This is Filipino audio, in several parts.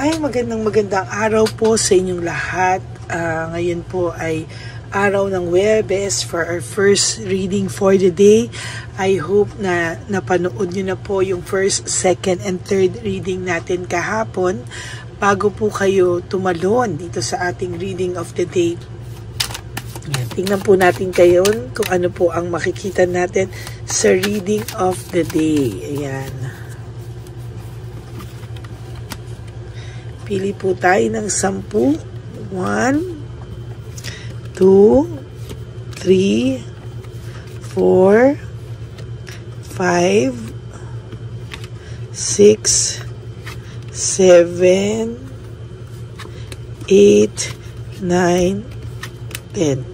Hi, magandang araw po sa inyong lahat. Ngayon po ay araw ng Huwebes for our first reading for the day. I hope na napanood nyo na po yung first, second, and third reading natin kahapon bago po kayo tumalon dito sa ating reading of the day. Yan, tingnan po natin kayo kung ano po ang makikita natin sa reading of the day. Ayan. Pili po tayo ng 10. 1, 2, 3, 4, 5, 6, 7, 8, 9, 10.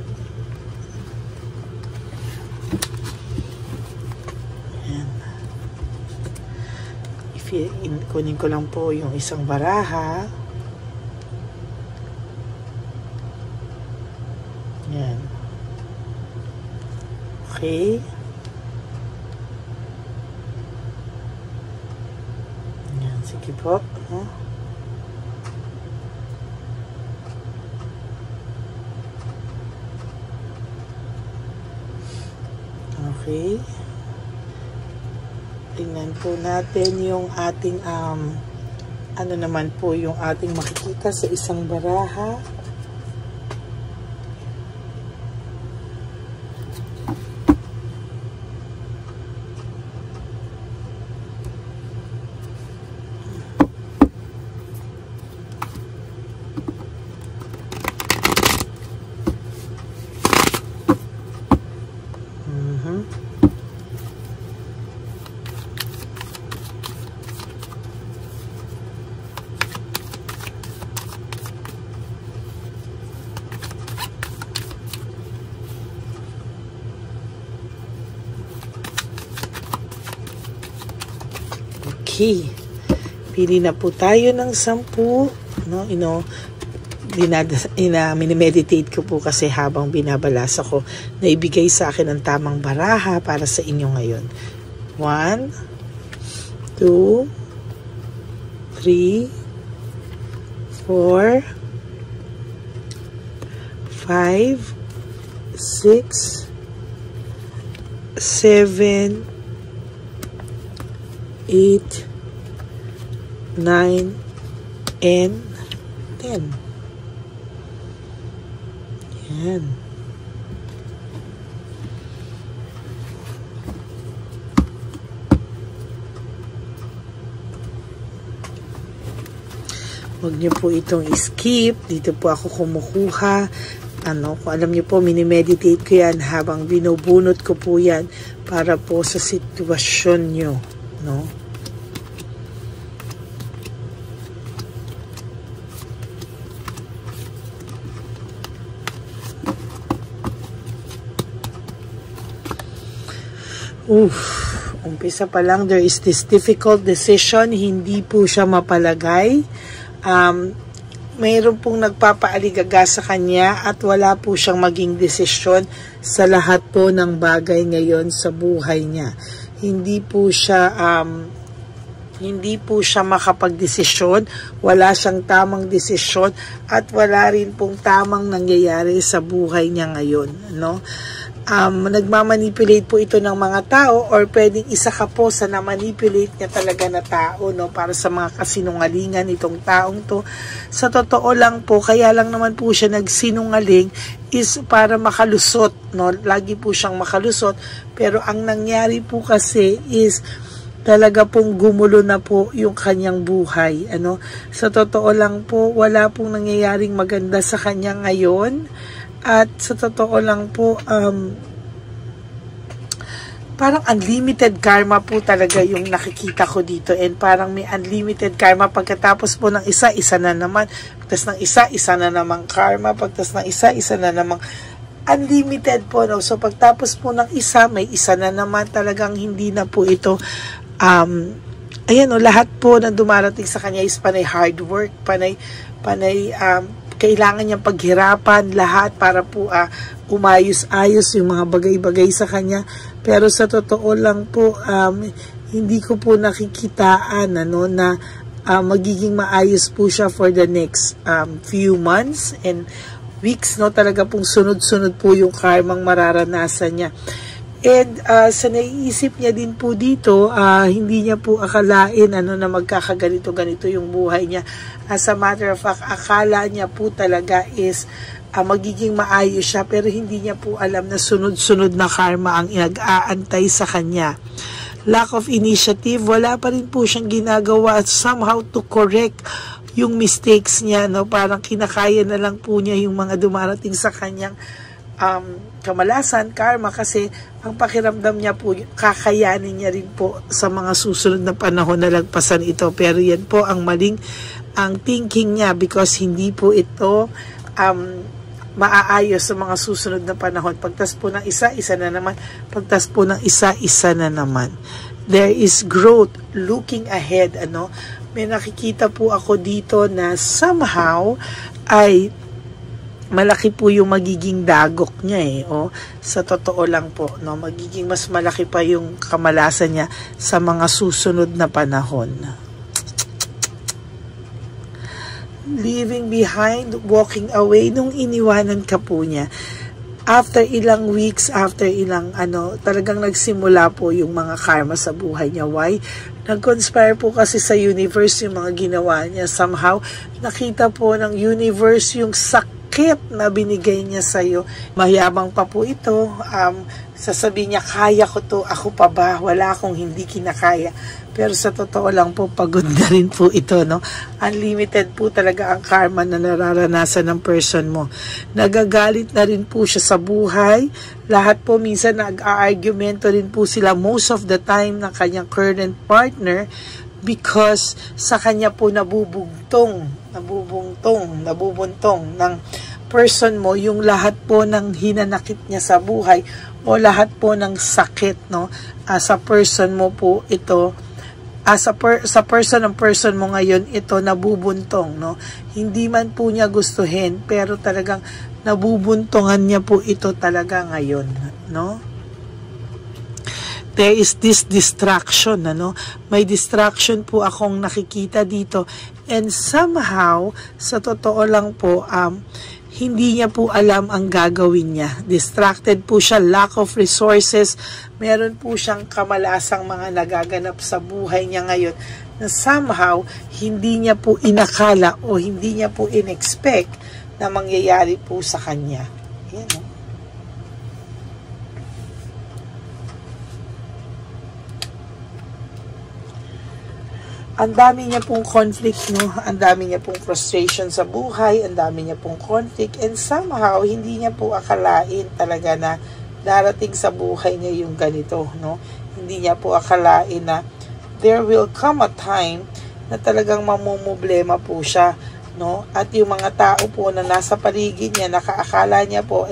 Kunin ko lang po yung isang baraha. Yan. Okay. Yan, sige po. Okay. Tingnan po natin yung ating ano naman po yung ating makikita sa isang baraha. Okay. Pili na po tayo ng 10. No, minimeditate ko po kasi habang binabalasa ko na ibigay sa akin ang tamang baraha para sa inyo ngayon. 1, 2, 3, 4, 5, 6, 7, 8, 9, and 10. Yan. Huwag niyo po itong skip. Dito po ako kumukuha. Kung alam niyo po, minimeditate ko yan habang binubunot ko po yan para po sa sitwasyon niyo. No? Umpisa pa lang, there is this difficult decision. Hindi po siya mapalagay. Mayroon pong nagpapaaligaga sa kanya at wala po siyang maging desisyon sa lahat po ng bagay ngayon sa buhay niya. Hindi po siya makapagdesisyon, wala siyang tamang desisyon at wala rin pong tamang nangyayari sa buhay niya ngayon, no? Nagmamanipulate po ito ng mga tao or pwedeng isa ka po sa na-manipulate niya talaga na tao, no? Para sa mga kasinungalingan itong taong to. Sa totoo lang po, kaya lang naman po siya nagsinungaling is para makalusot, no? Lagi po siyang makalusot, pero ang nangyari po kasi is talaga pong gumulo na po yung kanyang buhay, ano? Sa totoo lang po, wala pong nangyayaring maganda sa kanya ngayon. At sa totoo lang po, parang unlimited karma po talaga yung nakikita ko dito. And parang may unlimited karma. Pagkatapos po ng isa na naman. Pagkatapos ng isa na naman karma. Pagkatapos ng isa na naman unlimited po. No? So pagtapos po ng isa, may isa na naman. Talagang hindi na po ito. Ayan o, lahat po na dumarating sa kanya is panay hard work. Panay kailangan niyang paghirapan lahat para po umayos-ayos yung mga bagay-bagay sa kanya. Pero sa totoo lang po, hindi ko po nakikitaan na magiging maayos po siya for the next few months and weeks, no? Talaga pong sunod-sunod po yung karmang mararanasan niya. And sa naiisip niya din po dito, hindi niya po akalain na magkakaganito-ganito yung buhay niya. As a matter of fact, akala niya po talaga is magiging maayos siya, pero hindi niya po alam na sunod-sunod na karma ang nag-aantay sa kanya. Lack of initiative, wala pa rin po siyang ginagawa somehow to correct yung mistakes niya, no? Parang kinakaya na lang po niya yung mga dumarating sa kanyang kamalasan, karma, kasi ang pakiramdam niya po, kakayanin niya rin po sa mga susunod na panahon na lagpasan ito. Pero yan po ang maling ang thinking niya, because hindi po ito maaayos sa mga susunod na panahon. Pagtas po ng isa na naman. Pagtas po ng isa na naman. There is growth looking ahead. May nakikita po ako dito na somehow ay malaki po yung magiging dagok niya sa totoo lang po, no? Magiging mas malaki pa yung kamalasan niya sa mga susunod na panahon. Leaving behind, walking away, nung iniwanan ka po niya. After ilang weeks, after ilang talagang nagsimula po yung mga karma sa buhay niya. Why? Nag-conspire po kasi sa universe yung mga ginawa niya. Somehow, nakita po ng universe yung sakit na binigay niya sa'yo. Mayabang pa po ito. Sasabihin niya, kaya ko to, ako pa ba? Wala akong hindi kinakaya. Pero sa totoo lang po, pagod na rin po ito, no? Unlimited po talaga ang karma na nararanasan ng person mo. Nagagalit na rin po siya sa buhay. Lahat po, minsan nag-a-argumento rin po sila most of the time ng kanyang current partner, because sa kanya po nabubuntong ng person mo yung lahat po ng hinanakit niya sa buhay o lahat po ng sakit, no? Sa person mo po ito, sa person mo ngayon ito nabubuntong, no? Hindi man po niya gustuhin, pero talagang nabubuntongan niya po ito talaga ngayon, no? There is this distraction, may distraction po akong nakikita dito, and somehow sa totoo lang po hindi niya po alam ang gagawin niya. Distracted po siya, lack of resources. Meron po siyang kamalasang mga nagaganap sa buhay niya ngayon na somehow hindi niya po inakala o hindi niya po in-expect na mangyayari po sa kanya. Yan, Ang dami niya pong conflict, no? Ang dami niya pong frustration sa buhay, ang dami niya pong conflict, and somehow, hindi niya po akalain talaga na darating sa buhay niya yung ganito, no? Hindi niya po akalain na there will come a time na talagang mamumblema po siya, no? At yung mga tao po na nasa paligid niya, nakaakala niya po,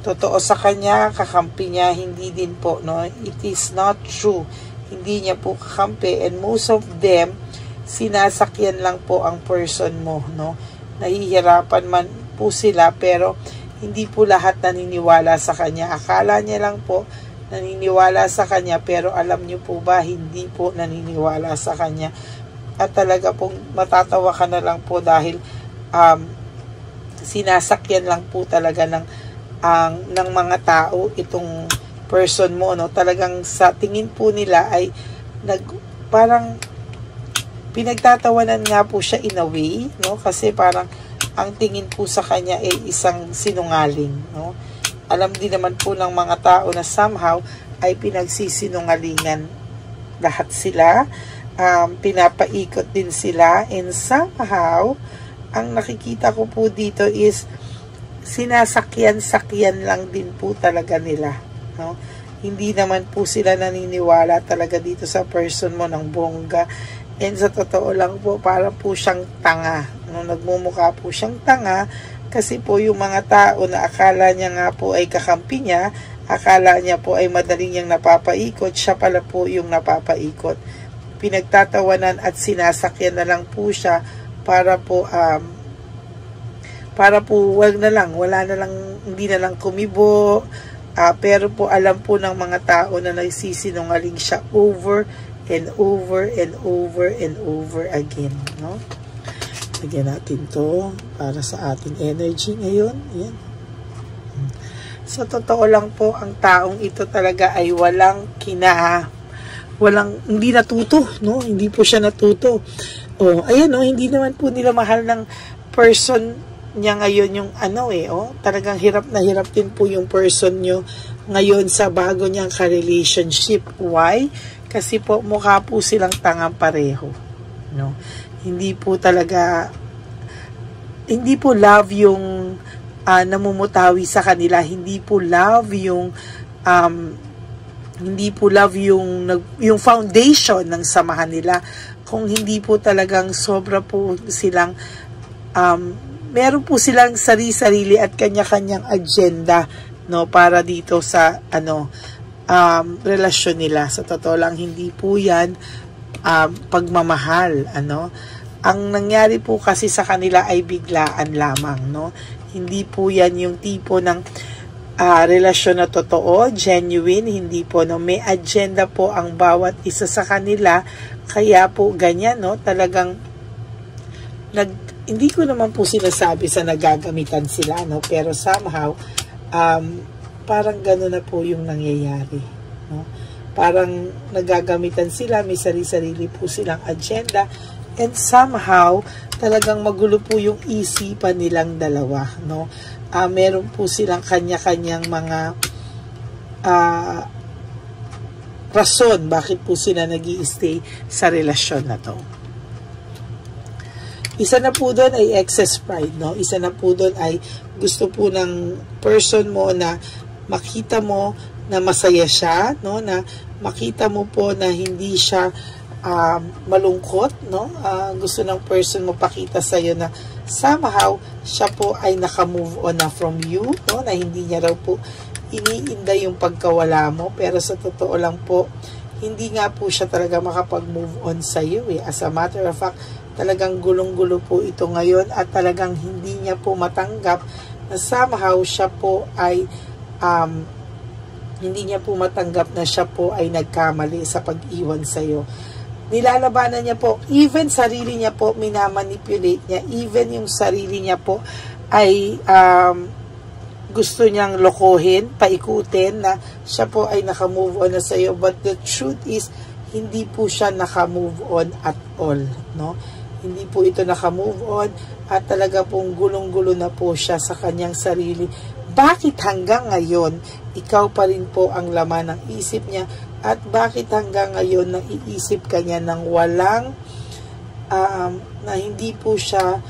totoo sa kanya, kakampi niya, hindi din po, no? It is not true. Hindi niya po kakampi, and most of them sinasakyan lang po ang person mo, no? Nahihirapan man po sila, pero hindi po lahat naniniwala sa kanya. Akala niya lang po naniniwala sa kanya, pero alam niyo po ba, hindi po naniniwala sa kanya. At talaga pong matatawa ka na lang po dahil sinasakyan lang po talaga ng mga tao itong person mo, no? Talagang sa tingin po nila ay parang pinagtatawanan nga po siya in a way, no? Kasi parang ang tingin po sa kanya ay isang sinungaling, no? Alam din naman po ng mga tao na somehow ay pinagsisinungalingan lahat sila, pinapaikot din sila, and somehow ang nakikita ko po dito is sinasakyan-sakyan lang din po talaga nila, no? Hindi naman po sila naniniwala talaga dito sa person mo ng bongga, and sa totoo lang po, para po siyang tanga, no? Nagmumukha po siyang tanga kasi po yung mga tao na akala niya nga po ay kakampi niya, akala niya po ay madaling niyang napapaikot, siya pala po yung napapaikot. Pinagtatawanan at sinasakyan na lang po siya para po wala na lang, hindi na lang kumibo. Pero po alam po ng mga tao na nagsisinungaling siya over and over and over and over again, no? Lagyan natin to para sa ating energy ngayon. Ayan. Sa totoo lang po, ang taong ito talaga ay hindi natuto, no? Hindi po siya natuto. Oh, ayan, no? Hindi naman po nila mahal ng person niya ngayon yung talagang hirap na hirap din po yung person nyo ngayon sa bago niyang ka-relationship. Why? Kasi po mukha po silang tangang pareho, no? Hindi po love yung namumutawi sa kanila, hindi po love yung yung foundation ng samahan nila, kung hindi po talagang sobra po silang meron po silang sarili-sarili at kanya-kanyang agenda, no, para dito sa relasyon nila. Sa totoo lang, hindi po yan pagmamahal, ang nangyari po kasi sa kanila ay biglaan lamang, no? Hindi po yan yung tipo ng relasyon na totoo, genuine, hindi po, no? May agenda po ang bawat isa sa kanila, kaya po ganyan, no? Talagang hindi ko naman po sinasabi sa nagagamitan sila, no? Pero somehow parang gano'n na po yung nangyayari, no? Parang nagagamitan sila, may sarili-sarili po silang agenda, and somehow talagang magulo po yung isipan nilang dalawa, no? Meron po silang kanya-kanyang mga rason bakit po sila nag-i-stay sa relasyon na to. Isa na po doon ay excess pride, no? Isa na po doon ay gusto po ng person mo na makita mo na masaya siya, no? Na makita mo po na hindi siya malungkot, no? Gusto ng person mo pakita sa iyo na somehow siya po ay naka-move on na from you, no? Na hindi niya raw po iniinda yung pagkawala mo, pero sa totoo lang po, hindi nga po siya talaga makapag-move on sa iyo, eh. As a matter of fact, talagang gulong-gulo po ito ngayon at talagang hindi niya po matanggap na somehow siya po ay hindi niya po matanggap na siya po ay nagkamali sa pag-iwan sa iyo. Nilalabanan niya po, even sarili niya po minamanipulate niya, even yung sarili niya po ay gusto niyang lokohin, paikutin na siya po ay naka-move on na sa iyo, but the truth is hindi po siya naka-move on at all, no? Hindi po ito naka-move on at talaga pong gulong-gulo na po siya sa kanyang sarili. Bakit hanggang ngayon, ikaw pa rin po ang laman ng isip niya, at bakit hanggang ngayon naiisip ka niya ng walang, na hindi po siya,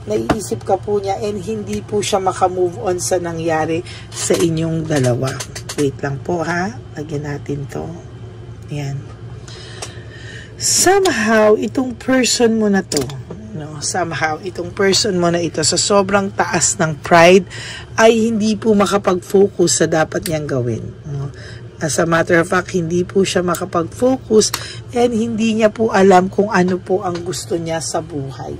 naiisip ka po niya and hindi po siya makamove on sa nangyari sa inyong dalawa. Wait lang po, ha. Lagyan natin to. Ayan. Somehow, itong person mo na to, no, somehow, itong person mo na ito sa sobrang taas ng pride ay hindi po makapag-focus sa dapat niyang gawin, no? As a matter of fact, hindi po siya makapag-focus and hindi niya po alam kung ano po ang gusto niya sa buhay.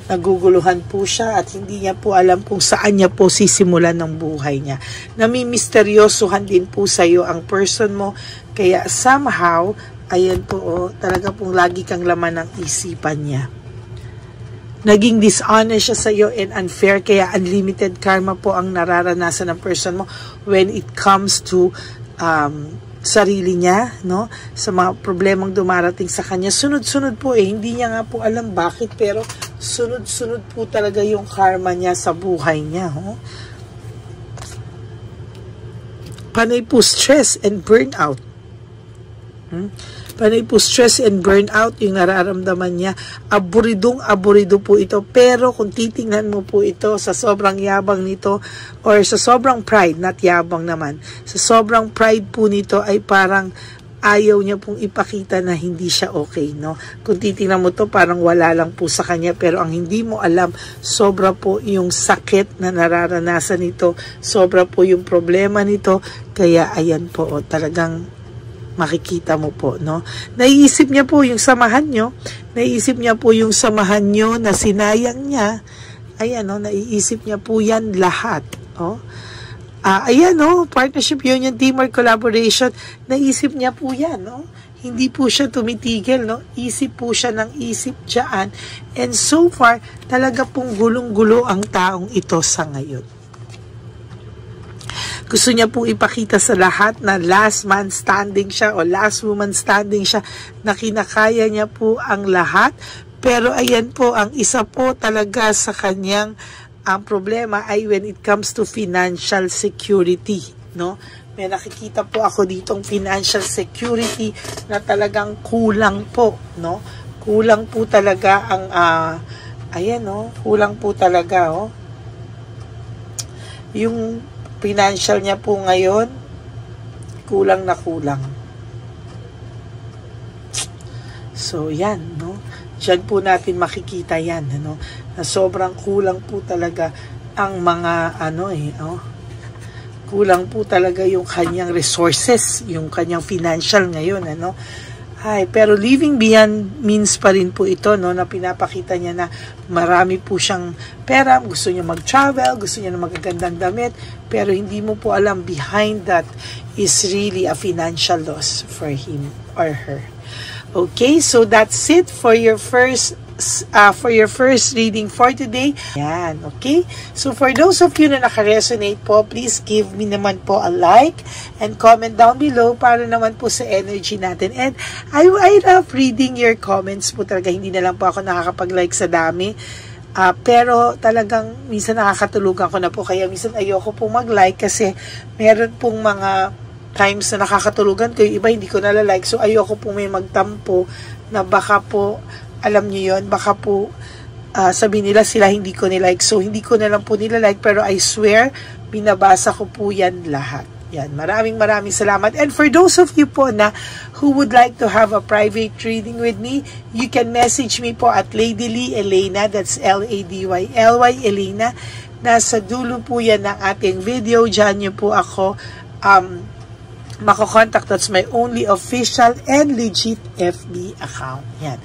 Naguguluhan po siya at hindi niya po alam kung saan niya po sisimulan ng buhay niya. Namimisteryosohan din po sa iyo ang person mo, kaya somehow, ayan po, talaga pong lagi kang laman ng isipan niya. Naging dishonest siya sa iyo and unfair, kaya unlimited karma po ang nararanasan ng person mo when it comes to sarili niya, no? Sa mga problemang dumarating sa kanya. Sunod-sunod po hindi niya nga po alam bakit, pero sunod-sunod po talaga yung karma niya sa buhay niya, oh. Panay po stress and burnout. Panay po stress and burnout yung nararamdaman niya. Aburidong-aburido po ito. Pero kung titingnan mo po ito sa sobrang yabang nito or sa sobrang pride, not yabang naman, sa sobrang pride po nito ay parang ayaw niya pong ipakita na hindi siya okay, no? Kung titingnan mo to, parang wala lang po sa kanya, pero ang hindi mo alam, sobra po yung sakit na nararanasan nito, sobra po yung problema nito, kaya ayan po, talagang makikita mo po, no? Naiisip niya po yung samahan nyo. Naiisip niya po yung samahan nyo na sinayang niya. Ayan, no? Naiisip niya po yan lahat. Oh. Ayan, no? Partnership, union, teamwork, collaboration. Naisip niya po yan, no? Hindi po siya tumitigil, no? Isip po siya ng isip dyan. And so far, talaga pong gulong-gulo ang taong ito sa ngayon. Gusto niya pong ipakita sa lahat na last man standing siya o last woman standing siya, na kinakaya niya po ang lahat. Pero ayan po, ang isa po talaga sa kanyang problema ay when it comes to financial security, no? May nakikita po ako ditong financial security na talagang kulang po, no? Kulang po talaga ang ayan, no? Kulang po talaga, oh. Yung financial niya po ngayon, kulang na kulang. So, yan, no? Diyan po natin makikita yan, ano? Na sobrang kulang po talaga ang mga, kulang po talaga yung kanyang resources, yung kanyang financial ngayon, ano? Pero living beyond means pa rin po ito, no, na pinapakita niya na marami po siyang pera, gusto niya mag-travel, gusto niya na magagandang damit, pero hindi mo po alam behind that is really a financial loss for him or her. Okay, so that's it for your first reading for today. Yan, okay? So for those of you na naka-resonate po, please give me naman po a like and comment down below para naman po sa energy natin. And I love reading your comments po talaga. Hindi na lang po ako nakakapag-like sa dami. Pero talagang minsan nakakatulugan ko na po. Kaya minsan ayoko po mag-like kasi meron pong mga times na nakakatulugan ko. Yung iba hindi ko nalalike. So ayoko po may magtampo na baka po alam niyo yon, baka po sabi nila sila hindi ko nilike. So, hindi ko na lang po nilalike, pero I swear, binabasa ko po yan lahat. Yan, maraming salamat. And for those of you po na who would like to have a private reading with me, you can message me po at Lady Lee Elena, that's L-A-D-Y-L-Y Elena. Nasa dulo po yan ng ating video. Diyan niyo po ako mako-contact. That's my only official and legit FB account. Yan.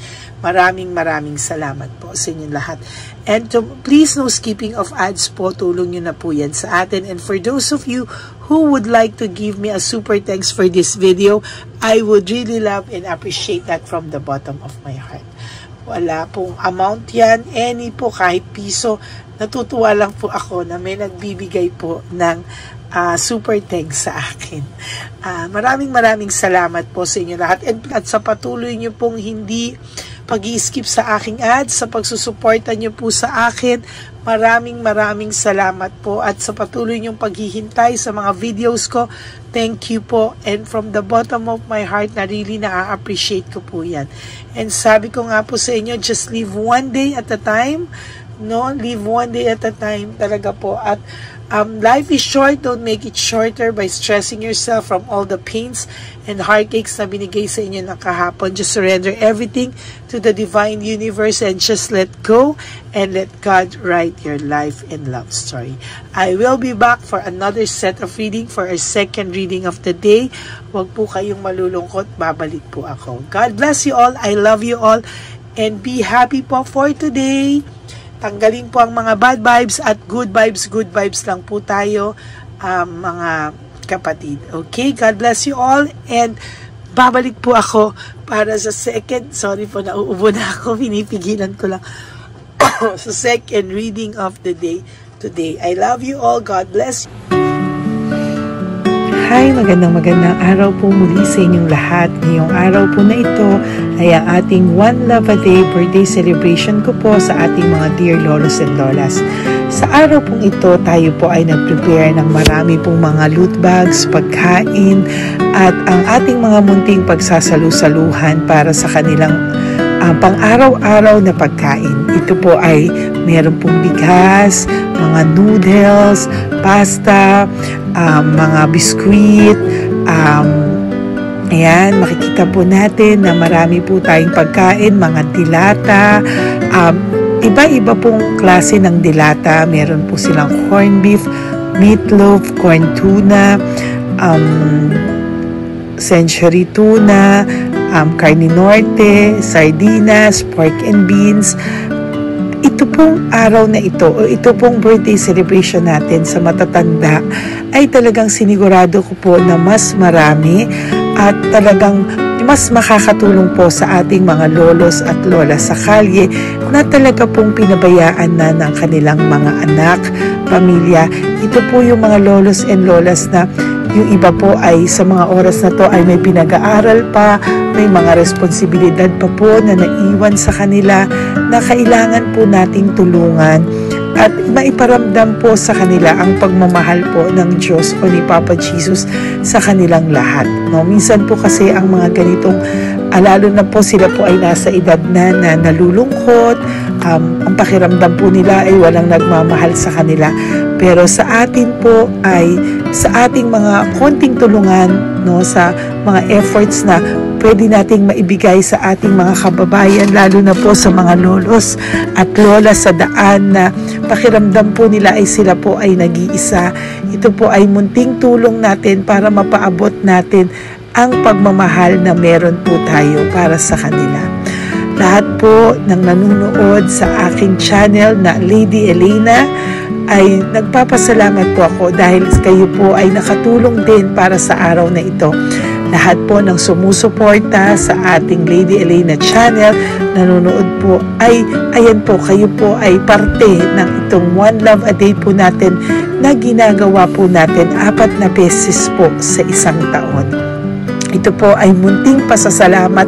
Maraming salamat po sa inyong lahat. And please no skipping of ads po. Tulong nyo na po yan sa atin. And for those of you who would like to give me a super thanks for this video, I would really love and appreciate that from the bottom of my heart. Wala pong amount yan. Any po, kahit piso. Natutuwa lang po ako na may nagbibigay po ng super thanks sa akin. Maraming salamat po sa inyo lahat. At sa patuloy nyo pong hindi pag-i-skip sa aking ads, sa pagsusuporta nyo po sa akin, maraming salamat po. At sa patuloy nyong paghihintay sa mga videos ko, thank you po. And from the bottom of my heart, na really na-appreciate ko po yan. And sabi ko nga po sa inyo, just live one day at a time. No, live one day at a time talaga po. At life is short, don't make it shorter by stressing yourself from all the pains and heartaches na binigay sa inyo ng kahapon. Just surrender everything to the divine universe and just let go and let God write your life and love story. I will be back for another set of reading for our second reading of the day. Huwag po kayong malulungkot, babalik po ako. God bless you all, I love you all, and be happy po for today. Tanggalin po ang mga bad vibes at good vibes lang po tayo, mga kapatid. Okay, God bless you all, and babalik po ako para sa second, sorry po, nauubo na ako, pinipigilan ko lang, sa second reading of the day today. I love you all, God bless you. Hi, magandang araw po muli sa inyong lahat. Ngayong araw po na ito ay ang ating One Love a Day birthday celebration ko po sa ating mga dear lolos and lolas. Sa araw pong ito, tayo po ay nag-prepare ng marami pong mga loot bags, pagkain, at ang ating mga munting pagsasalu-saluhan para sa kanilang pang-araw-araw na pagkain. Ito po ay meron pong bigas, mga noodles, pasta, mga biskuit, ayan, makikita po natin na marami po tayong pagkain, mga dilata, iba-iba pong klase ng dilata. Meron po silang corned beef, meatloaf, corn tuna, century tuna, carne norte, sardinas, pork and beans. Ito pong araw na ito o ito pong birthday celebration natin sa matatanda ay talagang sinigurado ko po na mas marami at talagang mas makakatulong po sa ating mga lolos at lola sa kalye na talaga pong pinabayaan na ng kanilang mga anak, pamilya. Ito po yung mga lolos and lolas na yung iba po ay sa mga oras na to ay may pinag-aaral pa, may mga responsibilidad pa po na naiwan sa kanila na kailangan po nating tulungan at maiparamdam po sa kanila ang pagmamahal po ng Diyos o ni Papa Jesus sa kanilang lahat. No? Minsan po kasi ang mga ganitong, lalo na po sila po ay nasa edad na nalulungkot, ang pakiramdam po nila ay walang nagmamahal sa kanila. Pero sa atin po ay sa ating mga konting tulungan, no, sa mga efforts na pwede nating maibigay sa ating mga kababayan, lalo na po sa mga lolos at lola sa daan na pakiramdam po nila ay sila po ay nag-iisa. Ito po ay munting tulong natin para mapaabot natin ang pagmamahal na meron po tayo para sa kanila. Lahat po ng nanonood sa aking channel na Lady Elena ay nagpapasalamat po ako dahil kayo po ay nakatulong din para sa araw na ito. Lahat po ng sumusuporta sa ating Lady Elena channel, nanonood po ay, ayan po, kayo po ay parte ng itong One Love a Day po natin na ginagawa po natin 4 na beses po sa isang taon. Ito po ay munting pasasalamat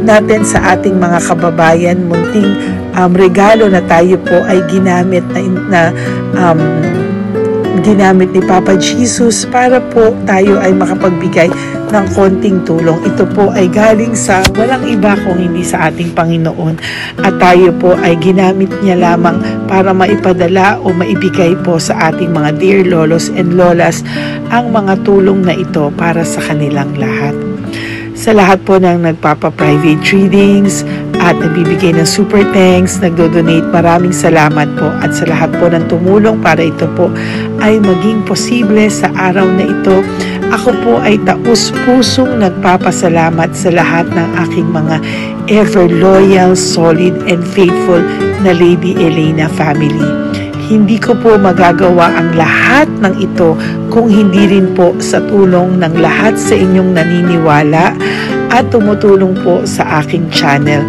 natin sa ating mga kababayan, munting regalo na tayo po ay ginamit ginamit ni Papa Jesus para po tayo ay makapagbigay ng konting tulong. Ito po ay galing sa walang iba kung hindi sa ating Panginoon at tayo po ay ginamit niya lamang para maipadala o maibigay po sa ating mga dear lolos and lolas ang mga tulong na ito para sa kanilang lahat. Sa lahat po ng nagpapa-private readings at nagbibigay ng super thanks, nagdo-donate, maraming salamat po. At sa lahat po ng tumulong para ito po ay maging posible sa araw na ito, ako po ay taus-pusong nagpapasalamat sa lahat ng aking mga ever loyal, solid, and faithful na Lady Elena family. Hindi ko po magagawa ang lahat ng ito kung hindi rin po sa tulong ng lahat sa inyong naniniwala at tumutulong po sa aking channel.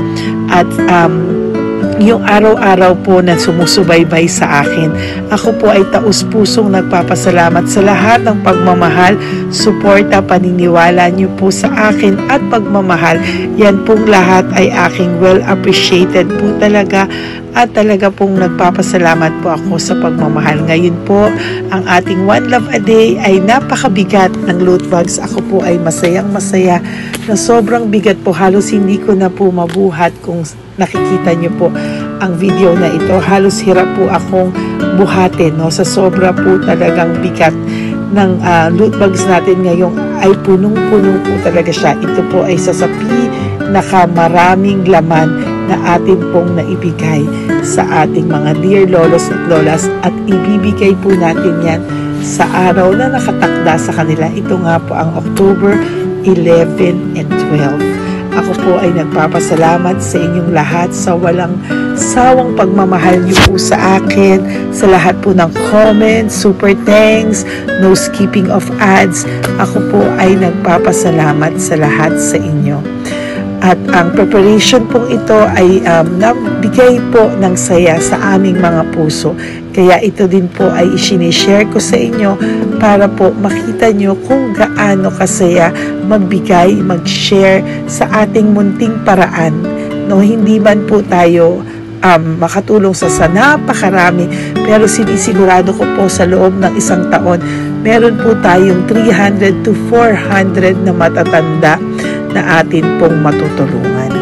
At yung araw-araw po na sumusubaybay sa akin, ako po ay taus-pusong nagpapasalamat sa lahat ng pagmamahal, suporta, paniniwala niyo po sa akin at pagmamahal. Yan pong lahat ay aking well appreciated po talaga at talaga pong nagpapasalamat po ako sa pagmamahal. Ngayon po, ang ating One Love a Day ay napakabigat ng loot bags. Ako po ay masayang-masaya na sobrang bigat po. Halos hindi ko na po mabuhat kung nakikita niyo po ang video na ito. Halos hirap po akong buhatin, no? Sa sobra po talagang bigat ng loot bags natin ngayong ay punong-puno po talaga siya. Ito po ay sasapi nakamaraming laman na atin pong naibigay sa ating mga dear lolos at lolas at ibibigay po natin yan sa araw na nakatakda sa kanila. Ito nga po ang October 11 and 12. Ako po ay nagpapasalamat sa inyong lahat sa walang sawang pagmamahal niyo po sa akin, sa lahat po ng comments, super thanks, no skipping of ads. Ako po ay nagpapasalamat sa lahat sa inyo. At ang preparation pong ito ay nabigay po ng saya sa aming mga puso. Kaya ito din po ay isinishare ko sa inyo para po makita nyo kung gaano kasaya magbigay, mag-share sa ating munting paraan. No, hindi man po tayo makatulong sa napakarami, pero sinisigurado ko po sa loob ng isang taon, meron po tayong 300 to 400 na matatanda na atin pong matutulungan.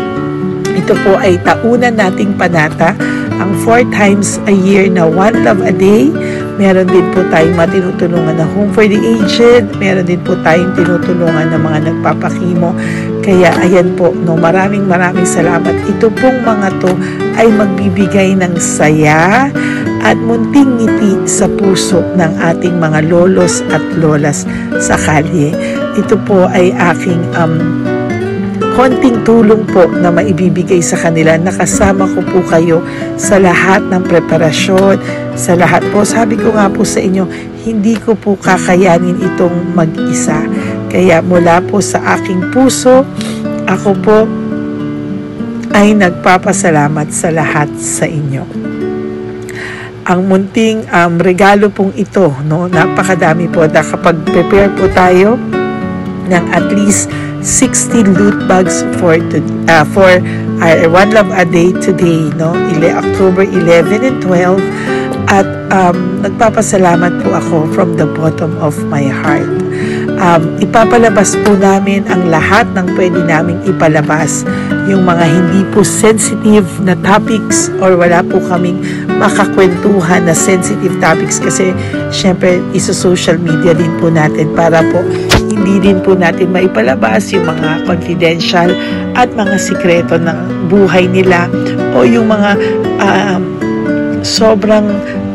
Ito po ay taunan nating panata, ang 4 times a year na One Love a Day. Meron din po tayong matinutulungan na Home for the Aged. Meron din po tayong tinutulungan ng mga nagpapakimo. Kaya ayan po, no, maraming salamat. Ito pong mga to ay magbibigay ng saya at munting ngiti sa puso ng ating mga lolos at lolas sa kalye. Ito po ay aking konting tulong po na maibibigay sa kanila. Nakasama ko po kayo sa lahat ng preparasyon, sa lahat po. Sabi ko nga po sa inyo, hindi ko po kakayanin itong mag-isa. Kaya mula po sa aking puso, ako po ay nagpapasalamat sa lahat sa inyo. Ang munting regalo pong ito, no, napakadami po. Kapag prepare po tayo ng at least 60 loot bags for our One Love a Day today, no? October 11 and 12. At nagpapasalamat po ako from the bottom of my heart. Ipapalabas po namin ang lahat ng pwede naming ipalabas. Yung mga hindi po sensitive na topics or wala po kaming makakwentuhan na sensitive topics kasi syempre iso-social media din po natin para po hindi din po natin maipalabas yung mga confidential at mga sikreto ng buhay nila o yung mga sobrang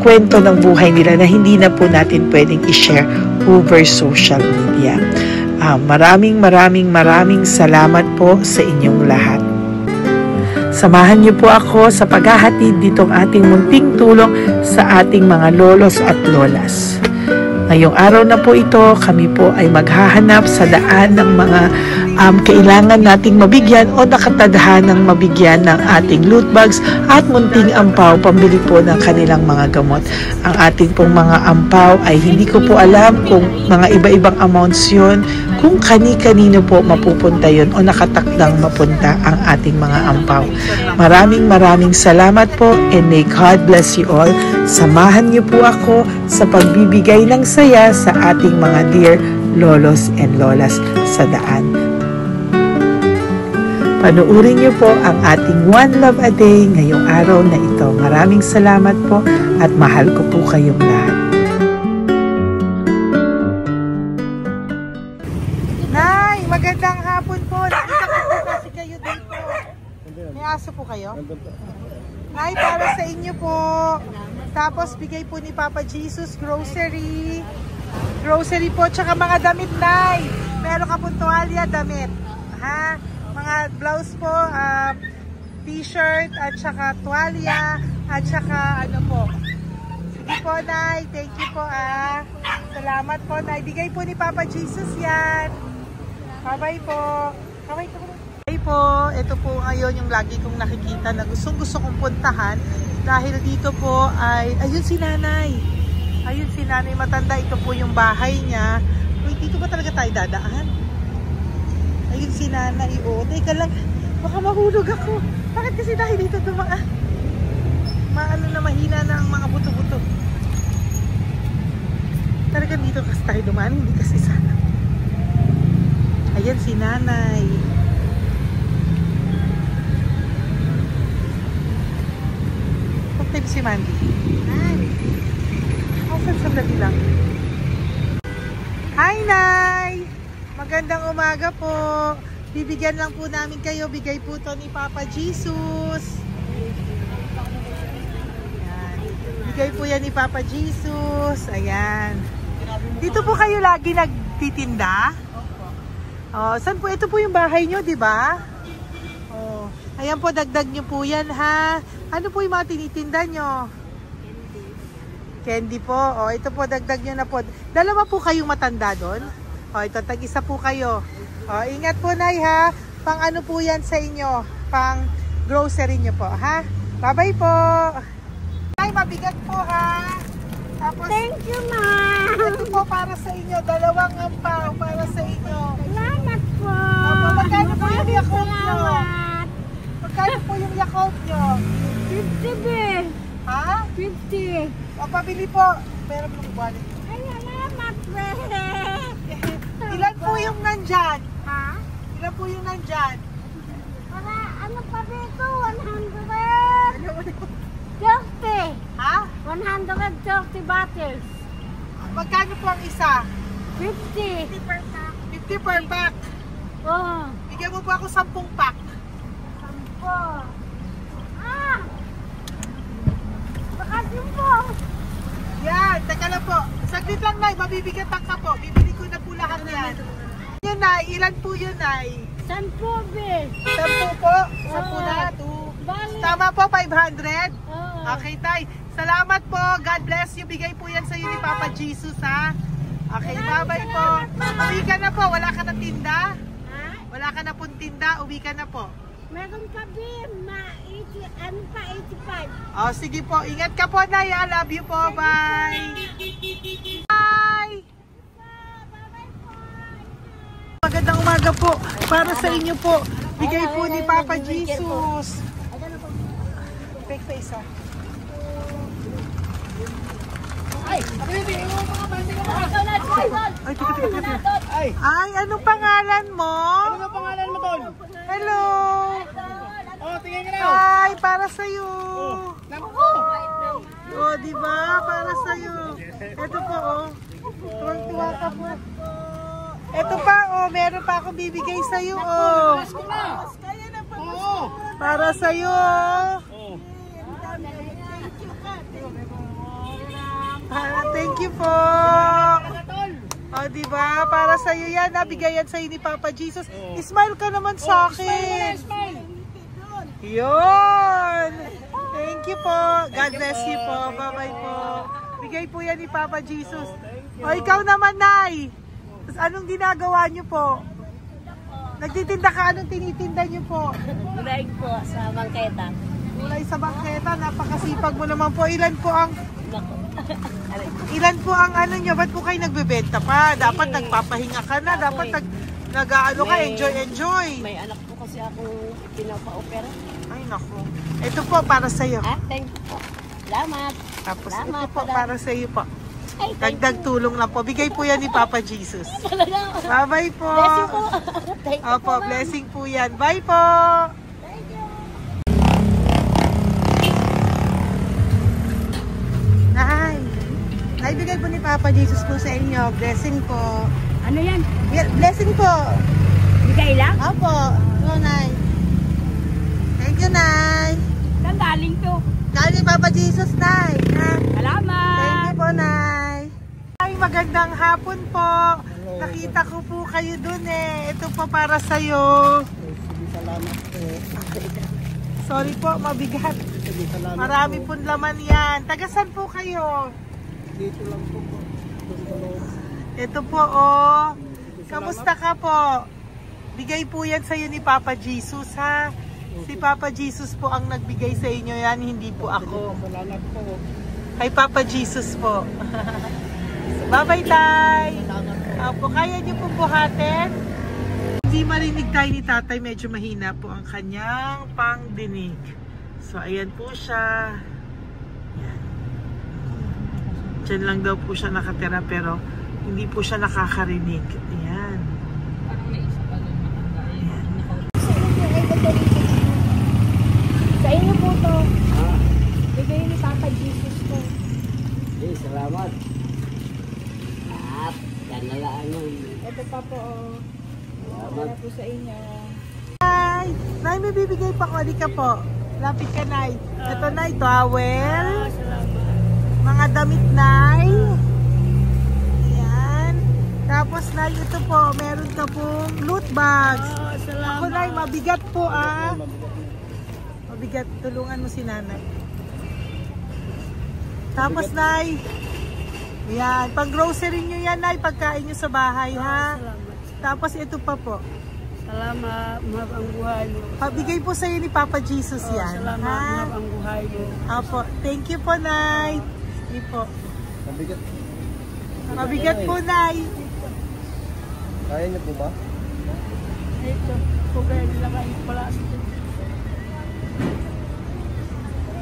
kwento ng buhay nila na hindi na po natin pwedeng i-share over social media. Maraming salamat po sa inyong lahat. Samahan niyo po ako sa paghahatid ditong ating munting tulong sa ating mga lolos at lolas. Ngayong araw na po ito, kami po ay maghahanap sa daan ng mga kailangan nating mabigyan o nakatadhanang mabigyan ng ating loot bags at munting ampaw pambili po ng kanilang mga gamot. Ang ating pong mga ampaw ay hindi ko po alam kung mga iba-ibang amounts yun, kung kani-kanino po mapupunta yun o nakatakdang mapunta ang ating mga ampaw. Maraming salamat po and may God bless you all. Samahan niyo po ako sa pagbibigay ng saya sa ating mga dear lolos and lolas sa daan. Panuurin niyo po ang ating One Love a Day ngayong araw na ito. Maraming salamat po at mahal ko po kayong lahat. Nay, magandang hapon po. Nakita ko po kasi kayo dito. May aso po kayo? Nay, para sa inyo po. Tapos bigay po ni Papa Jesus grocery. Grocery po, tsaka mga damit, Nay. Meron ka po tuwalya, damit. Ha? Mga blouse po, t-shirt, at saka tuwalya, at saka ano po. Sige po, Nay. Thank you po, Salamat po, Nay. Bigay po ni Papa Jesus yan. Bye-bye po. Bye-bye po. Bye po. Ito po ngayon yung lagi kong nakikita na gusto kong puntahan. Dahil dito po ay, ayun si Nanay. Ayun si Nanay matanda. Ito po yung bahay niya. Uy, dito ba talaga tayo dadaan? Ayun si Nanay. O, teka lang. Baka mahulog ako. Bakit kasi dahil dito dumaan? Maano na mahina na ang mga buto-buto. Talaga dito kasi tayo dumaan. Hindi kasi sana. Ayan si Nanay. Type si Mandy. Sandali lang. Hi, Nay! Magandang umaga po. Bibigyan lang po namin kayo. Bigay po to ni Papa Jesus. Ayan. Bigay po yan ni Papa Jesus. Ayan. Dito po kayo lagi nagtitinda? Oh, saan po? Ito po yung bahay nyo, di ba? Oh. Ayan po, dagdag nyo po yan, ha? Ano po yung mga tinitinda nyo? Candy po. O, ito po, dagdag nyo na po. Dalawa po kayong matanda doon. O, ito, tag-isa po kayo. O, ingat po, Nay, ha? Pang ano po yan sa inyo? Pang grocery nyo po, ha? Bye-bye po. Nay, mabigat po, ha? Tapos, thank you, Ma. Ito po para sa inyo. Dalawang ampaw para sa inyo. Salamat po. Opo, magkano po yung Yakult nyo? Salamat. Magkano po yung Yakult nyo? 50 be. Ha? 50. O, pabili po. Meron pong wallet. Ay, salamat, be. Ilan po yung nandyan? Ha? Ilan po yung nandyan? Para, ano pa dito? 100. Ano? 30. Ha? 130 bottles. Magkano po ang isa? 50. 50 per pack. Oh. Bigyan mo po ako 10 pack. 10. Ah! Makasyon po. mabibigatan ka po. Bibili ko na po lahat yan. Yun, Nay. Ilan po yun, Nay? 10 be. 10 po? 10 na? 2. Tama po, 500? Okay, Tay. Salamat po. God bless you. Bigay po yan sa iyo ni Papa Jesus, ha? Okay, bye-bye po. Uwi ka na po. Wala ka na tinda? Wala ka na pong tinda. Uwi ka na po. Meron ka be, ano pa, 85. Oh, sige po. Ingat ka po, Nay. I love you po. Bye. Bye. Magandang umaga po. Para sa inyo po. Bigay po ni Papa Jesus. Fake face, ha? Ay, anong pangalan mo? Ano pangalan mo, Tol? Hello. Oh, tingin ka na. Ay, para sa'yo. Oh, di ba? Para sa'yo. Ito po, oh. Tuwang-tuwa ka po. Ito pa, oh. Meron pa akong bibigay sa'yo, oh. Para sa'yo, oh. Thank you po. Oh, di ba? Para sa iyo 'yan, nabigayan sa iyo ni Papa Jesus. Smile ka naman sa akin. Yun. Thank you po. God bless you po. Bye-bye po. Bigay po 'yan ni Papa Jesus. O ikaw naman, Nay. Anong ginagawa niyo po? Nagtitinda ka, anong tinitinda niyo po? Gulay po sa bangketa. Gulay sa bangketa, napakasipag mo naman po. Ilan po ang ano nyo? Ba't po kayo nagbebenta pa? Dapat nagpapahinga ka na. Dapat nag-ano ka, enjoy. May anak po kasi akong pinapa-opera. Ay, naku. Ito po, para sa'yo. Thank you po. Salamat. Tapos Salamat, ito po, para sa'yo po. Ay, Dagdag tulong lang po. Bigay po yan ni Papa Jesus. Bye-bye po. Bless you po. Thank you Opo, po, blessing po yan. Bye po. Ay, bigay po ni Papa Jesus po sa inyo. Blessing po. Ano yan? Blessing po. Bigay lang? Opo. Oo, Nay. Thank you, Nay. Saan galing to? Galing Papa Jesus, Nay. Salamat. Thank you po, Nay. Ay, magandang hapon po. Nakita ko po kayo dun eh. Ito po para sa'yo. Salamat po. Sorry po, mabigat. Marami pong laman yan. Tagasan po kayo? Dito lang po po. Ito po, oh. Kamusta ka po? Bigay po yan sa'yo ni Papa Jesus, ha? Si Papa Jesus po ang nagbigay sa inyo yan, hindi po ako. Salamat po. Kay Papa Jesus po. Bye-bye, Tay. Opo, kaya niyo po buhatin? Hindi marinig tayo ni Tatay, medyo mahina po ang kanyang pangdinig. So, ayan po siya. Yan. Diyan lang daw po siya nakatira pero hindi po siya nakakarinig. Ayan. Ayan. Sa inyo po to. Bigay ni Papa Jesus to. Okay, salamat. Yan na lang. Ito pa po. Para po sa inyo. Nay, Nay, may bibigay pa ko. Di ka po. Lapit ka, Nay. Ito, Nay, towel. Mga damit, Nay. Ayan. Tapos, Nay, ito po. Meron ka pong loot bags. Ako, Nay, mabigat po, ah. Mabigat. Tulungan mo si Nanay. Tapos, Nay. Ayan. Pag grocery nyo yan, Nay. Pagkain nyo sa bahay, ha. Tapos, ito pa po. Salamat, mahal ang buhay mo. Pabigay po sa'yo ni Papa Jesus yan. Salamat, mahal ang buhay mo. Apo. Thank you po, Nay. Hindi po. Mabigat. Mabigat po, Nay. Kaya niyo po ba? Ito, kugay nila kayo pala.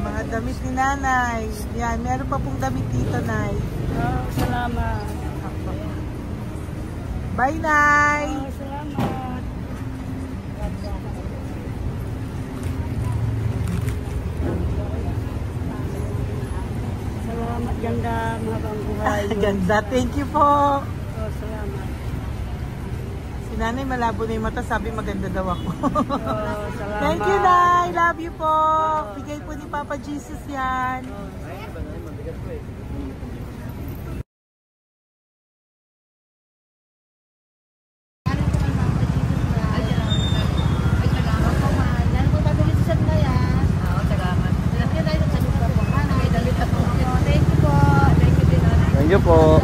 Mga damit ni Nanay. Yan, meron pa pong damit dito, Nay. Salamat. Apo. Bye, Nay. Salamat. Salamat, ganda, mahabang buhay. Ganda. Thank you po. Salamat. Si Nanay malabo na yung mata. Sabi maganda daw ako. Salamat. Thank you, Nay. Love you po. Bigay po ni Papa Jesus yan. po.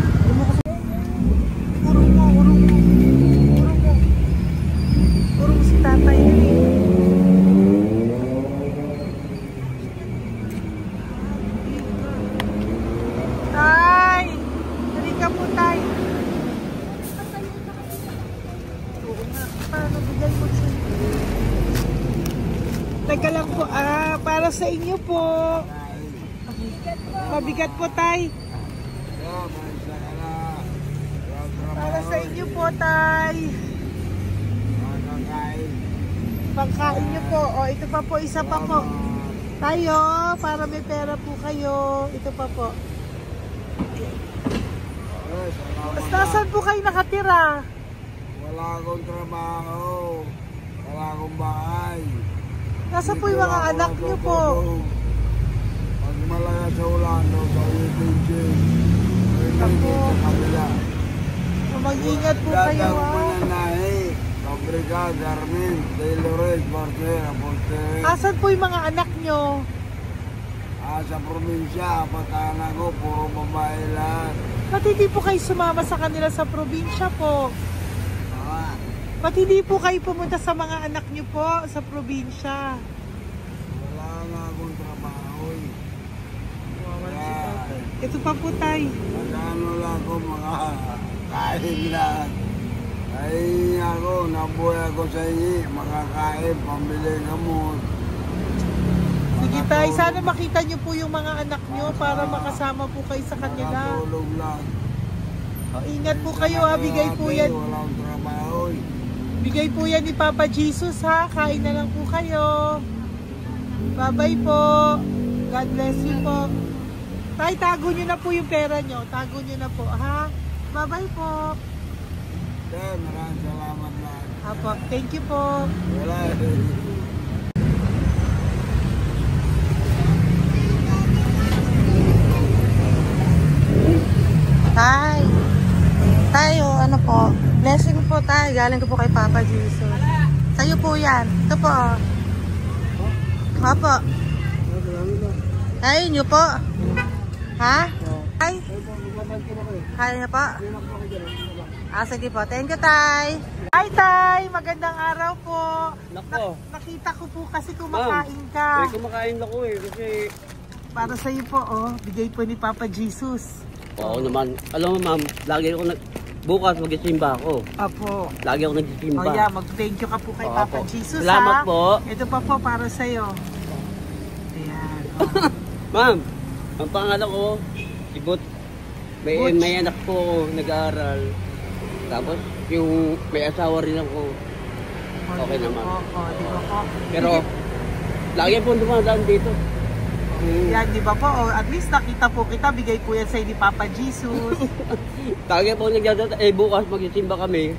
Urong mo. Urong si tatay. Tay! Halika po, tay. Oo nga. Paano bigay mo siya? Teka lang po. Para sa inyo po. Mabigat po, tay. Para sa inyo po, tay. Pagkain nyo po. O, ito pa po, isa pa po. Tayo, para may pera po kayo. Ito pa po. Nasaan po kayo nakatira? Wala akong trabaho. Wala akong bahay. Nasaan po yung mga anak nyo po? Pag malaya sa ulan, sa UPG, Ako. sa kabila. Mag-ingat po kayo, Datang ha? mananahi, Fabrika, Garmin, Taylor's, Porter, Aposter. Asan po yung mga anak nyo? Sa probinsya, patanan ko, puro babae lahat. Ba't hindi po kayo sumama sa kanila sa probinsya po? Ah, Ba't hindi po kayo pumunta sa mga anak nyo po sa probinsya? wala nga akong trabaho eh. Ito pa po, tay. Nagano lang ako mga kain lang. Ay ako, nabuhay ako sa inyo, makakain, pambili gamot. Sige, tay. Sana makita nyo po yung mga anak nyo para makasama po kayo sa kanila. Nakatulog lang. O, ingat po kayo, ha. Bigay po yan. Walang trabaho eh. Bigay po yan ni Papa Jesus, ha. Kain na lang po kayo. Bye-bye po. God bless you po. Tay, tago nyo na po yung pera nyo. Tago nyo na po, ha. Bye-bye po. Maraming salamat lang. Apo, thank you po. Wala Tay. Tayo, ano po? Blessing po tayo. Galing ko po kay Papa Jesus. Sa'yo po yan. Ito po. Apo. Tayo nyo po. Ha? Tay? Kaya niyo po? Sige po. Thank you, Tay. Hi, Tay. Magandang araw po. Nako. Nakita ko po kasi kumakain ka. Kumakain ako eh, kasi... Para sa'yo po, oh. Bigay po ni Papa Jesus. Oo naman. Alam mo ma'am, lagi ako bukas magsisimba ako. Apo. Lagi ako nagsisimba. Oh yeah, mag-thank you ka po kay Papa Opo. Jesus, Salamat ha? po. Ito pa po para sa'yo. Ayan. Oh. Ma'am, ang pangalan ko, si Butch. Butch. May anak ko nag-aaral. Tapos yung may asawa rin ako. Okay naman. Di ba po? Pero lagi po dumadaan dito. Yan, di ba po? At least nakita po kita, bigay po yan sa'yo ni Papa Jesus. Lagi po nagdadaan. Bukas magsisimba kami.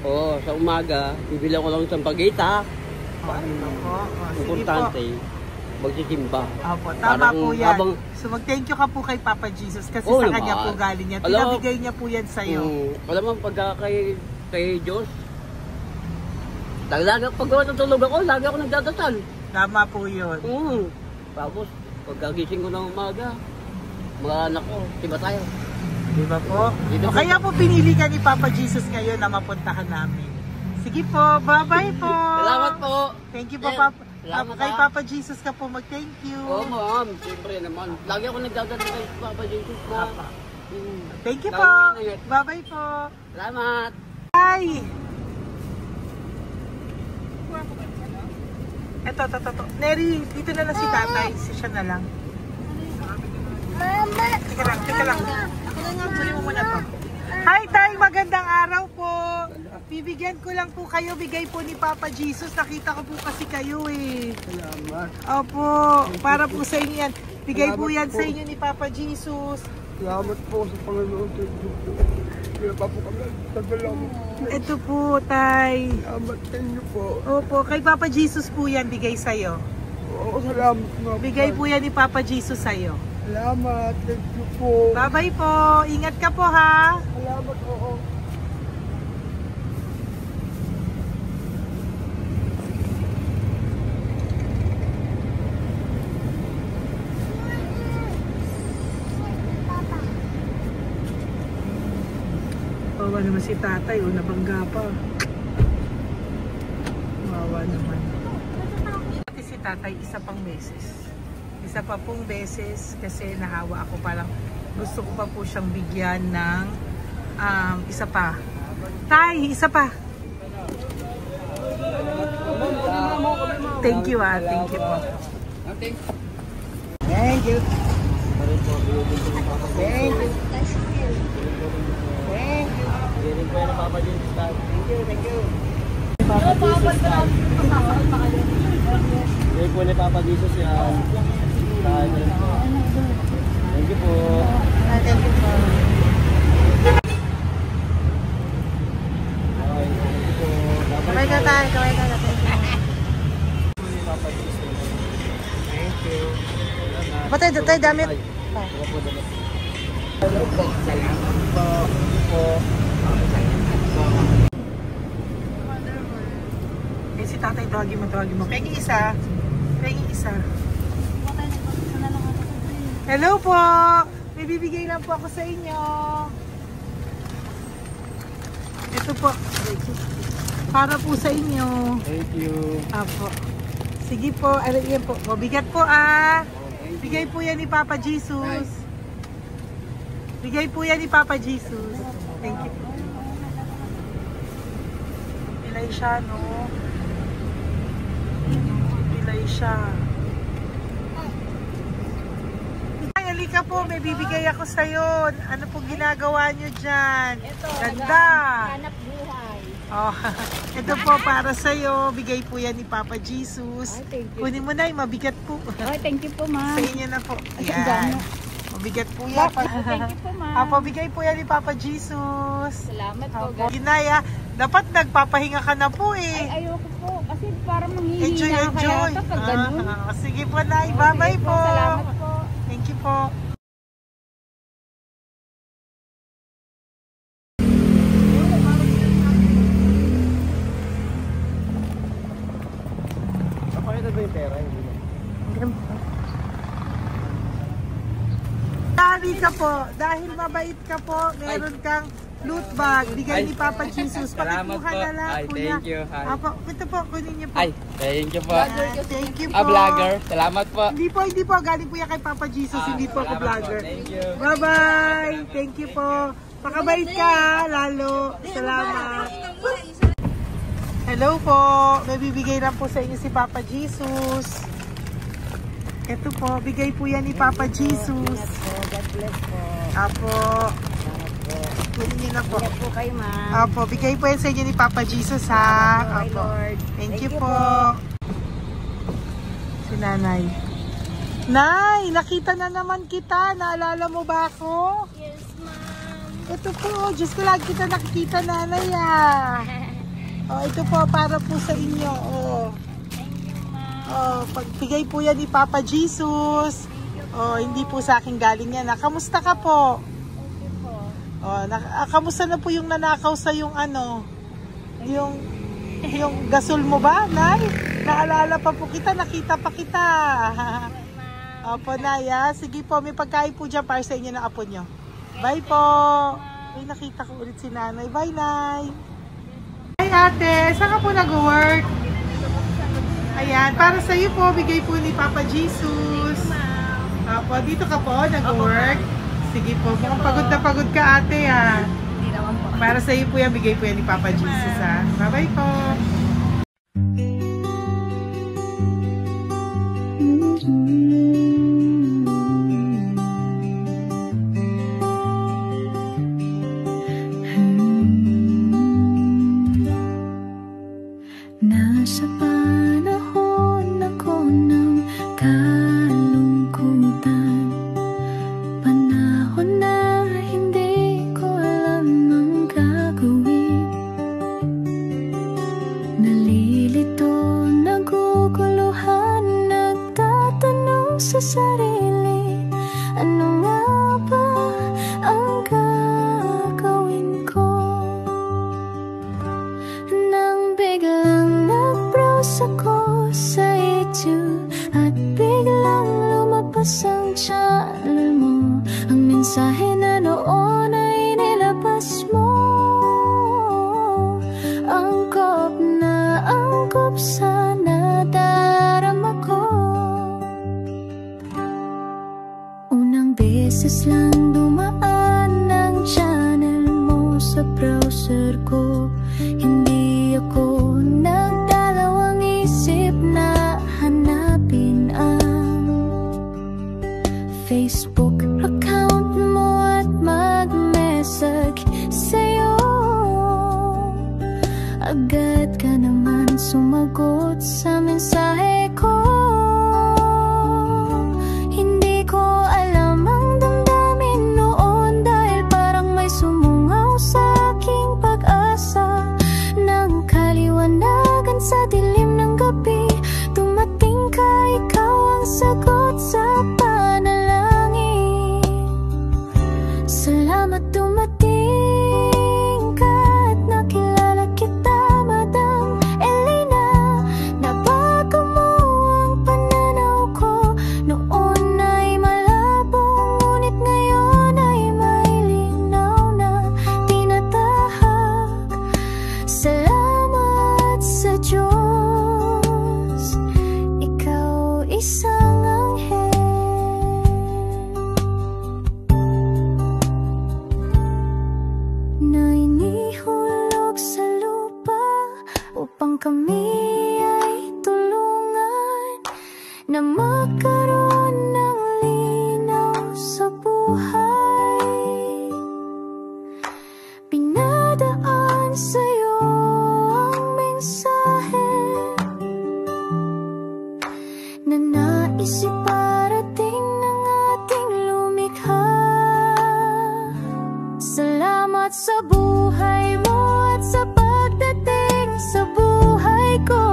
Oo, sa umaga, bibili ko lang isang pagita. Di ba po? Sige Importante. po. Magsisimba. Opo, tama Parang po yan. habang- So mag-thank you ka po kay Papa Jesus kasi Oo sa naman. kanya po galing yan. Alam mo- Pinabigay niya po yan sa'yo. Alam mo, pagka kay Diyos, pag natulog ako, lagi ako nagdadasal. Tama po yun. Tapos, pagkagising ko ng umaga, mga anak ko, diba tayo? Di ba po? Dito O po. kaya po pinili ka ni Papa Jesus ngayon na mapuntahan namin. Sige po, bye-bye po. Salamat po. Thank you po, Sir, Papa. salamat, Kay ha. Papa Jesus ka po mag-thank you. Oo, ma'am. Siyempre naman. Lagi ako nagdadasal kay Papa Jesus na. Papa. Thank you Lagi po. ingat. Bye-bye po. Salamat. Bye. Ito. Neri, dito na lang si tatay. Siya na lang. Mama. Teka lang. Tuloy mo muna to. Hi, Tay! Magandang araw po. Bibigyan ko lang po kayo. Bigay po ni Papa Jesus. Nakita ko po kasi kayo eh. Salamat. Opo. Para po sa inyo yan. Bigay po yan sa inyo ni Papa Jesus. Salamat po sa Panginoon. Kaya pa po kami tagal ako. Ito po, Tay. Salamat sa inyo po. Opo. Kay Papa Jesus po yan. Bigay sa'yo. Oo, salamat mga Bigay po yan ni Papa Jesus sa'yo. Salamat. Thank you po. Bye-bye po. Ingat ka po, ha? Salamat po. Kawawa naman si tatay, o nabangga pa. Kawawa naman. Pati si tatay, isa pang beses. Isa pa pong beses kasi nahawa ako, parang gusto ko pa po siyang bigyan ng isa pa. Tay, isa pa. Thank you thank you po. Thank you. Thank you. Hindi po ni Papa Jesus yan. Thank you po. Thank you po. Kaway ka tayo, kaway ka na. Thank you. Patay, tayo damit. Eh, si tatay, tawagin mo. Pengi isa. Hello po! May bibigay lang po ako sa inyo. Ito po. Para po sa inyo. Thank you. Apo. Sige po, yan po. Mabigat po Bigay po yan ni Papa Jesus. Bigay po yan ni Papa Jesus. Thank you. Pilay siya, no? Pilay siya. Halika po, may bibigay ako sa'yo. Ano po ginagawa nyo dyan? Ito, ganda. Hanap buhay. Oh, ito po para sa'yo. Bigay po yan ni Papa Jesus. Ay, thank you. Kunin mo na, mabigat po. Ay, thank you po, ma'am. Sa inyo na po. Ay, Yan. Mabigat po yan. Thank you po, ma'am. Apo, bigay po yan ni Papa Jesus. Salamat po, Apo, guys. Ginaya, dapat nagpapahinga ka na po eh. Ay, ayoko po. Kasi parang manghihina Enjoy. kaya pag ganun. Sige po, Nay. Bye-bye po. Salamat po. Thank you po. Pakita ba yung pera? Dahil ka po, dahil mabait ka po, meron kang loot bag. Bigay ni Papa Jesus. Salamat Pakikuha po. na lang, Ay, kuya. thank you. Ay. Apo, ito po, kunin niyo po. Ay, thank you po. Thank you po. Vlogger. Salamat po. Hindi po. Galing po yan kay Papa Jesus. Hindi po ako Salamat vlogger. po. Thank you. Bye-bye. Thank you po. Pakabait ka, lalo. Salamat. Hello po. May bibigay lang po sa inyo si Papa Jesus. Ito po, bigay po yan ni Papa Jesus. God bless po. Apo. Kunin niyo na po. Ingat po kayo, ma'am. Apo, bigay po yan sa inyo ni Papa Jesus, ha? Salamat po, Apo. Lord. Thank you you po. Si Nanay. Nay, nakita na naman kita. Naalala mo ba ako? Yes, ma'am. Ito po, just lagi kita nakikita, Nanay, Oh, ito po, para po sa inyo. Oh. Pagbigay po yan ni Papa Jesus. Hindi po sa akin galing yan. Kamusta ka po? Okay po. Kamusta na po yung nanakaw sa yung yung gasol mo ba, Nay? Naalala pa po kita, nakita pa kita. Opo, Nay, sige po, may pagkain po dyan para sa inyo ng apo nyo. Bye po. Ay, nakita ko ulit si Nanay. Bye, Nay. Hi, ate. Saan ka po nag-work? Ayan, para sa iyo po, bigay po ni Papa Jesus. Apo, dito ka po, nag-work. Sige po, mukhang pagod ka, ate, Hindi naman po. Para sa iyo po yan, bigay po yan ni Papa Jesus, Bye-bye po. Nasa panahon ako ng kalungkutan, panahon na hindi ko alam ang gagawin. Nalilito, naguguluhan, nagtatanong sa sarili, ano nga ba ang gagawin ko? Nang biglang nag-browse ako sa YouTube at biglang lumabas ang channel mo, ang mensahe na noon ay nilabas mo. sa nadarama ko. Unang beses lang dumaan ang channel mo sa browser ko. Hindi ako nagdalawang isip na hanapin ang Facebook account mo at mag-message sa'yo. Agad ka naman sumagot sa mensahe ko. Hindi ko alam ang damdamin noon, dahil parang may sumungaw sa aking pag-asa. Nang kaliwanagan sa dilim ng gabi, dumating ka, ikaw ang sagot sa panalangin. Salamat dumating ka at nakilala kita, Madam Elena. Nabago mo ang pananaw ko. Noon ay malabo, ngunit ngayon ay may linaw na tinatahak. Salamat sa Diyos, ikaw isang anghel na inihulog sa lupa upang kami ay tulungan na magkaroon ng linaw sa buhay. Pinadaan sa'yo ang mensahe na nais iparating ng ating lumikha. Salamat sa buhay mo at sa pagdating sa buhay ko,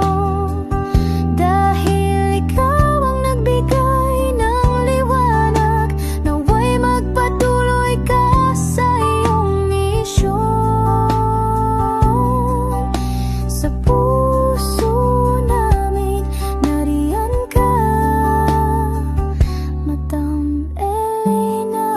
dahil ikaw ang nagbigay ng liwanag. Nawa'y magpatuloy ka sa iyong misyon. Sa puso namin nariyan ka, Madam Elena.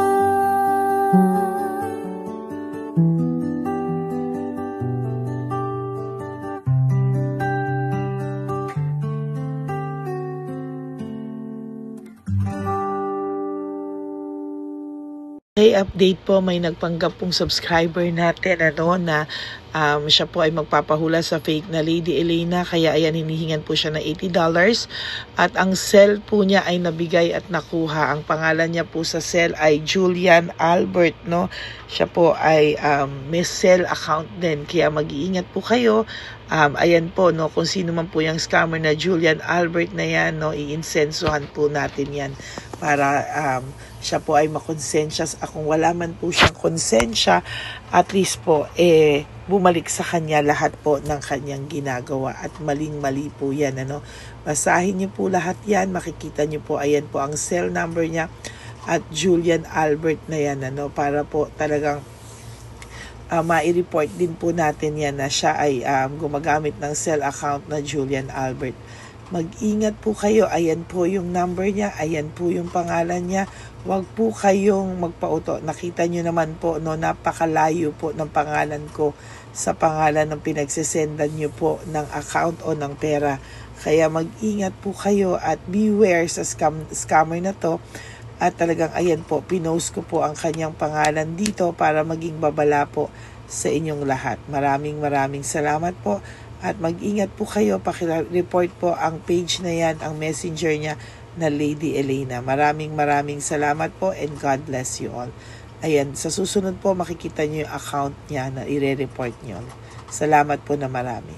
May update po, may nagpanggap pong subscriber natin na siya po ay magpapahula sa fake na Lady Elena, kaya ayan, hinihingan po siya ng $80 at ang cell po niya ay nabigay at nakuha. Ang pangalan niya po sa cell ay Julian Albert, no? Siya po ay may cell account din, kaya mag-iingat po kayo. Ayan po, no, kung sino man po yung scammer na Julian Albert na yan, no, iinsensuhan po natin yan para siya po ay makonsensya. Kung wala man po siyang konsensya, at least po bumalik sa kanya lahat po ng kanyang ginagawa, at maling-mali po yan, ano. Basahin niyo po lahat yan, makikita niyo po, ayan po ang cell number niya at Julian Albert na yan, ano, para po talagang mai-report din po natin yan na siya ay gumagamit ng cell account na Julian Albert. Mag-ingat po kayo. Ayan po yung number niya, ayan po yung pangalan niya. Huwag po kayong magpauto. Nakita nyo naman po, no, napakalayo po ng pangalan ko sa pangalan ng pinagsesendan nyo po ng account o ng pera. Kaya mag-ingat po kayo at beware sa scammer na to. At talagang ayan po, pinost ko po ang kanyang pangalan dito para maging babala po sa inyong lahat. Maraming salamat po. At mag-ingat po kayo, pakireport po ang page na yan, ang messenger niya na Lady Elena. Maraming salamat po and God bless you all. Ayan, sa susunod po makikita niyo yung account niya na i-report niyo. Salamat po na marami.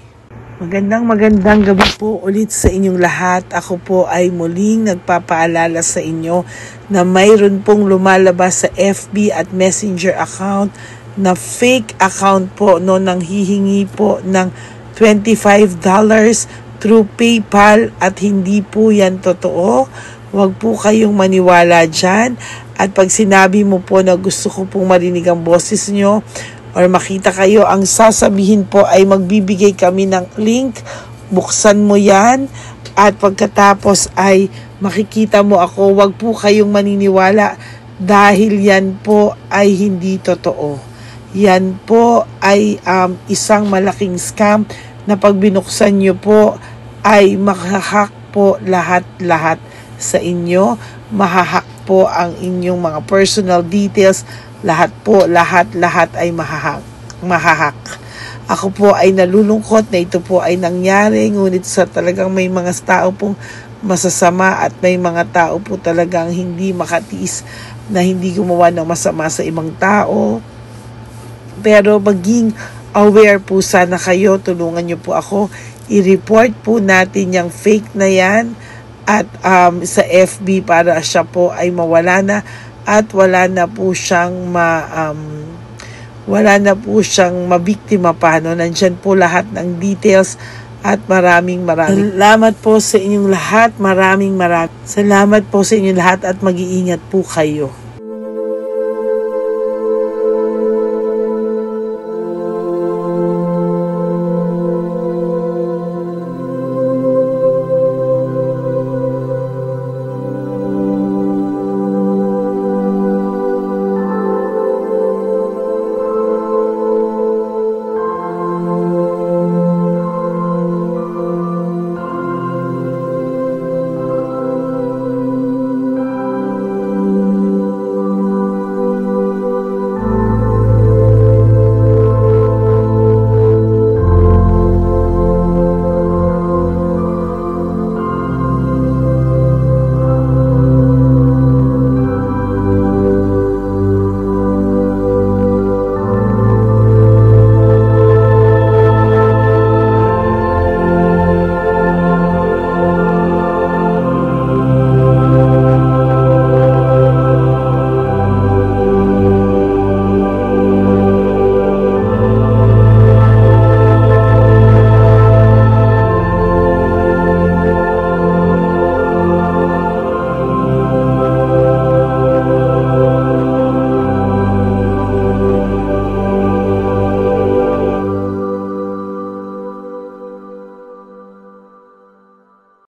Magandang gabi po ulit sa inyong lahat. Ako po ay muling nagpapaalala sa inyo na mayroon pong lumalabas sa FB at Messenger account na fake account po, no, nang hihingi po ng $25 through PayPal at hindi po yan totoo. Huwag po kayong maniwala dyan. At pag sinabi mo po na gusto ko pong marinig ang boses nyo or makita kayo, ang sasabihin po ay magbibigay kami ng link. Buksan mo yan at pagkatapos ay makikita mo ako. Huwag po kayong maniniwala dahil yan po ay hindi totoo. Yan po ay isang malaking scam na pag binuksan nyo po ay makahak po lahat-lahat sa inyo. Mahahak po ang inyong mga personal details. Lahat ay mahahak. Ako po ay nalulungkot na ito po ay nangyari, ngunit sa talagang may mga tao pong masasama at may mga tao po talagang hindi makatiis na hindi gumawa ng masama sa ibang tao. Pero maging aware po sana kayo, tulungan niyo po ako, i-report po natin yung fake na yan at sa FB para siya po ay mawala na at wala na po siyang mabiktima pa. No? Nandyan po lahat ng details at maraming salamat po sa inyong lahat. Maraming salamat po sa inyong lahat at mag-iingat po kayo.